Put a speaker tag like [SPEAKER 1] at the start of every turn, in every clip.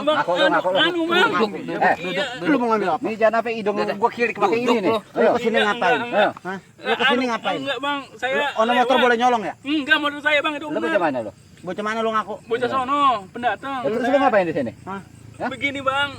[SPEAKER 1] bang.
[SPEAKER 2] Ngaku
[SPEAKER 1] Bang.
[SPEAKER 3] Lu mau ngambil apa?
[SPEAKER 2] Ini jangan sampai hidung gua kiri pakai ini nih.
[SPEAKER 3] Lu kesini ngapain?
[SPEAKER 2] Ayo.
[SPEAKER 3] Hah? Lu kesini ngapain?
[SPEAKER 1] Enggak bang, saya.
[SPEAKER 3] Ono motor boleh nyolong ya?
[SPEAKER 1] Enggak, motor saya bang itu.
[SPEAKER 2] Lu bocah mana lu?
[SPEAKER 3] Bocah mana lu ngaku?
[SPEAKER 1] Bocah sono, pendatang.
[SPEAKER 2] Terus lu ngapain di sini?
[SPEAKER 3] Hah?
[SPEAKER 2] Hah?
[SPEAKER 1] Begini bang.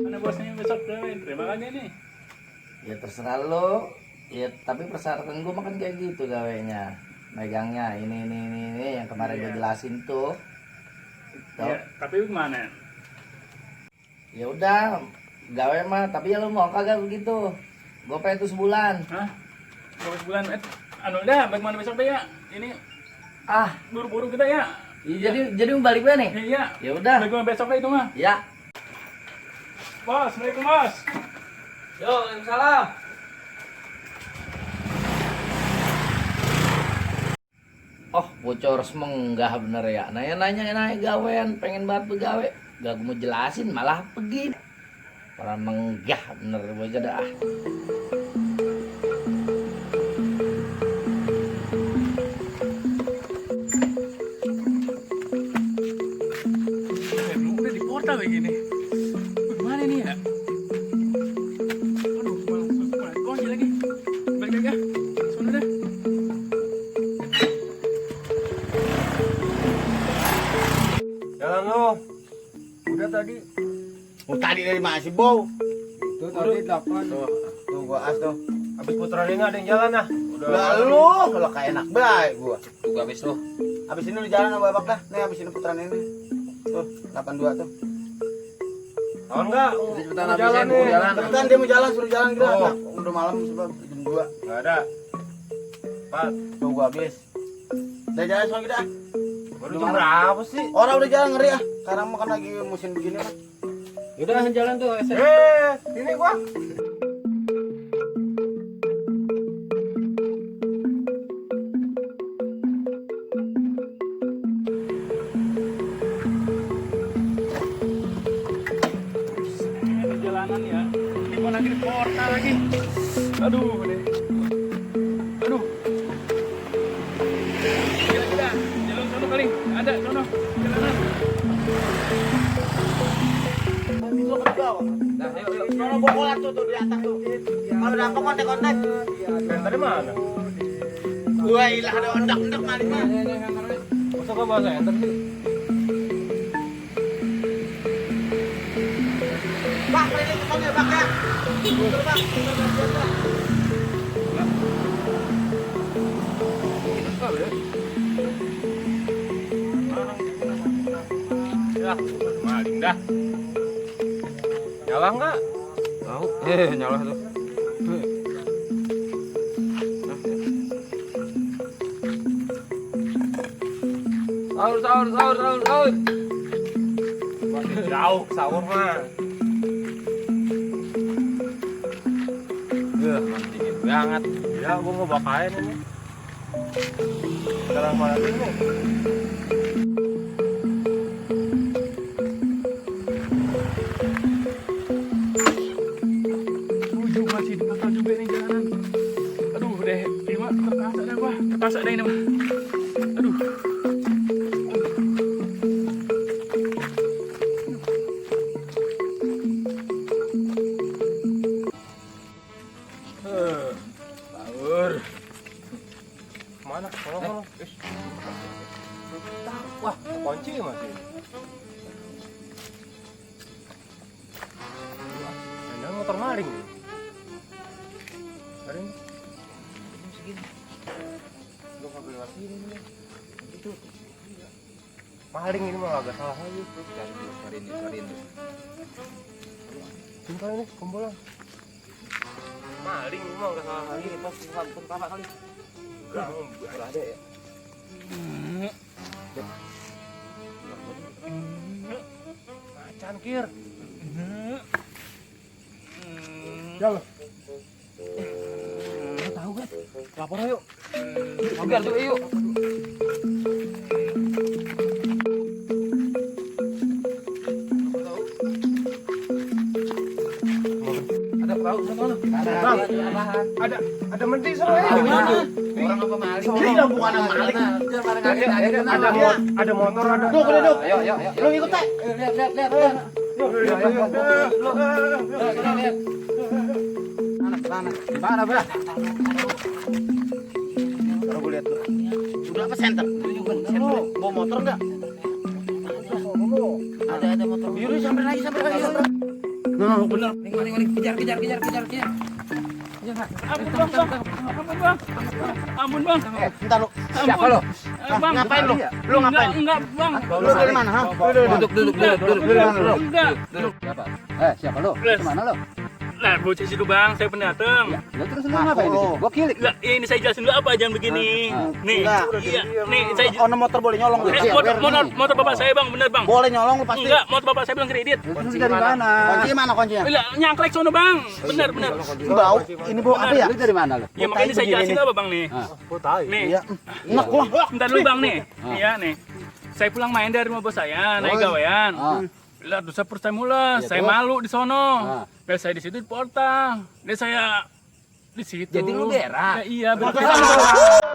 [SPEAKER 1] Mana bosnya besok terima kasih nih.
[SPEAKER 4] Ya terserah lo. Ya tapi persyaratan gue makan kayak gitu gawenya. Megangnya ini yang kemarin gue jelasin tuh.
[SPEAKER 1] Ya, tapi gimana?
[SPEAKER 4] Ya udah, gawe mah, tapi ya lu mau kagak begitu. Gue pengen tuh sebulan.
[SPEAKER 1] Hah? Berapa sebulan? Anu dah, bagaimana besok deh ya? Ini
[SPEAKER 4] Ah,
[SPEAKER 1] buru-buru kita ya.
[SPEAKER 4] jadi mau balik gue nih.
[SPEAKER 1] Iya.
[SPEAKER 4] Ya udah.
[SPEAKER 1] Bagaimana besok deh itu mah?
[SPEAKER 4] Ya.
[SPEAKER 1] Bos, assalamualaikum bos.
[SPEAKER 4] Yo, waalaikumsalam. Oh, bocor semenggah bener ya. Nanya gawean, pengen banget begawe. Gak gue mau jelasin, malah pergi. Orang menggah bener bocah dah.
[SPEAKER 1] Udah di portal begini. Gimana nih ya? Aduh, malah kunci lagi. Balik lagi ya. Sono dah.
[SPEAKER 5] Jalan lo. Udah tadi.
[SPEAKER 3] Oh, tadi dari mana sih, Bow?
[SPEAKER 5] Itu tadi 8.
[SPEAKER 3] Tuh gua as tuh.
[SPEAKER 5] Habis putra ini ada yang jalan ah. Udah.
[SPEAKER 3] Lalu kalau kayak enak baik gua.
[SPEAKER 4] Tuh habis tuh.
[SPEAKER 3] Habis ini lu jalan sama babak dah. Nih habis ini putaran ini. Tuh, 82 tuh.
[SPEAKER 5] Tahu enggak?
[SPEAKER 2] Cepetan
[SPEAKER 5] Mau
[SPEAKER 2] habisin,
[SPEAKER 5] jalan
[SPEAKER 2] mau
[SPEAKER 5] nih.
[SPEAKER 2] jalan.
[SPEAKER 3] Cepetan dia mau jalan, suruh jalan kita.
[SPEAKER 5] Oh.
[SPEAKER 3] Nah, udah malam sebab jam 2.
[SPEAKER 5] Enggak ada. Pak,
[SPEAKER 3] Tuh gua habis. Udah jalan sama kita.
[SPEAKER 5] baru jam berapa sih?
[SPEAKER 3] Orang udah jalan ngeri ah. Sekarang mah kan lagi musim begini mah.
[SPEAKER 5] Udah jalan tuh. Ini gua.
[SPEAKER 1] Ini jalanan ya. Ini mana lagi di portal lagi. Aduh, deh. Aduh. Gila. Jalan sono kali. Ada sono. Jalanan.
[SPEAKER 3] Habis lo ke bawah.
[SPEAKER 4] Nah, yuk.
[SPEAKER 3] Kalau bola tuh di atas tuh. Kalau udah kontek-kontek.
[SPEAKER 5] Yang tadi mana?
[SPEAKER 3] Gua ilah ada ondak-ondak maling mah.
[SPEAKER 5] Masa kau bahasa enter sih?
[SPEAKER 3] Bak, ini ketemu ya, Bak ya. Betul, Bak.
[SPEAKER 5] Ya, maling dah. Nyala enggak? Tahu. Nyala tuh. Sahur. Masih jauh sahur mah. Ya, dingin banget. Ya, gua mau bakain ini. Sekarang malam ini.
[SPEAKER 1] Ujung masih di portal juga nih jalanan. Aduh, deh. Ini mah terpaksa dah gua. Terpaksa dah ini mah. Aduh.
[SPEAKER 5] Sahur. Mana? Mana? Wah, kunci masih. Ini motor maling. Ada ini. Segini. Lu kagak lewat sini nih. Itu. Maling ini mah agak salah lagi. Cari ini. Tinggal ini kumpulan. Maling ini mah agak salah lagi. Pas pertama kali. Enggak ada ya. Macan kir. Jal. Tahu kan? Lapor ayo.
[SPEAKER 2] Biar tuh yuk.
[SPEAKER 1] Ada perahu sana.
[SPEAKER 5] Bang, ada menti sama ya.
[SPEAKER 4] Orang apa maling?
[SPEAKER 3] Ini dong bukan yang maling.
[SPEAKER 5] Ada motor ada.
[SPEAKER 3] Duk, udah duk.
[SPEAKER 2] Ayo, ayo, ayo.
[SPEAKER 3] Lu ikut teh.
[SPEAKER 4] Lihat.
[SPEAKER 2] Mana, Bra?
[SPEAKER 3] Kalau gue lihat tuh. Sudah apa center? Bawa motor enggak?
[SPEAKER 4] Ada motor.
[SPEAKER 3] Biru sampai lagi.
[SPEAKER 1] Nah, bener.
[SPEAKER 4] Maling, kejar.
[SPEAKER 1] Ampun bang. Ampun bang.
[SPEAKER 3] Entar lu.
[SPEAKER 2] Siapa lo?
[SPEAKER 1] Bang.
[SPEAKER 3] Ngapain lu? Lu ngapain?
[SPEAKER 1] Enggak bang.
[SPEAKER 3] Lu dari mana, ha?
[SPEAKER 2] Duduk.
[SPEAKER 1] Enggak.
[SPEAKER 2] Siapa? Siapa lo? Kemana lo?
[SPEAKER 1] Lah, bocah situ bang, saya pendatang.
[SPEAKER 2] Ya terus lu ngapain di sini? Gua kilik.
[SPEAKER 1] Lah, ini saya jelasin dulu apa jangan begini. Nih,
[SPEAKER 3] Enggak.
[SPEAKER 1] iya, nih saya
[SPEAKER 3] Oh, motor boleh nyolong lu.
[SPEAKER 1] motor bapak saya bang, bener bang.
[SPEAKER 3] Boleh nyolong lu pasti.
[SPEAKER 1] Enggak, motor bapak saya bilang kredit.
[SPEAKER 2] Terus dari mana?
[SPEAKER 3] Kunci mana kuncinya?
[SPEAKER 1] Lah, nyangklek sono bang, bener.
[SPEAKER 3] Bau. Ini bau apa ya?
[SPEAKER 2] Lu dari mana lo?
[SPEAKER 1] Ya makanya saya jelasin apa bang nih. Nih,
[SPEAKER 3] Iya. Enak lah.
[SPEAKER 1] bentar dulu bang nih. Iya nih. Saya pulang main dari rumah bos saya, naik gawean. Lah, terus saya first time mula, saya malu di sono. Lah, saya di situ di portal. Lah saya di situ.
[SPEAKER 4] Jadi lu berak?
[SPEAKER 1] Ya, iya, berak.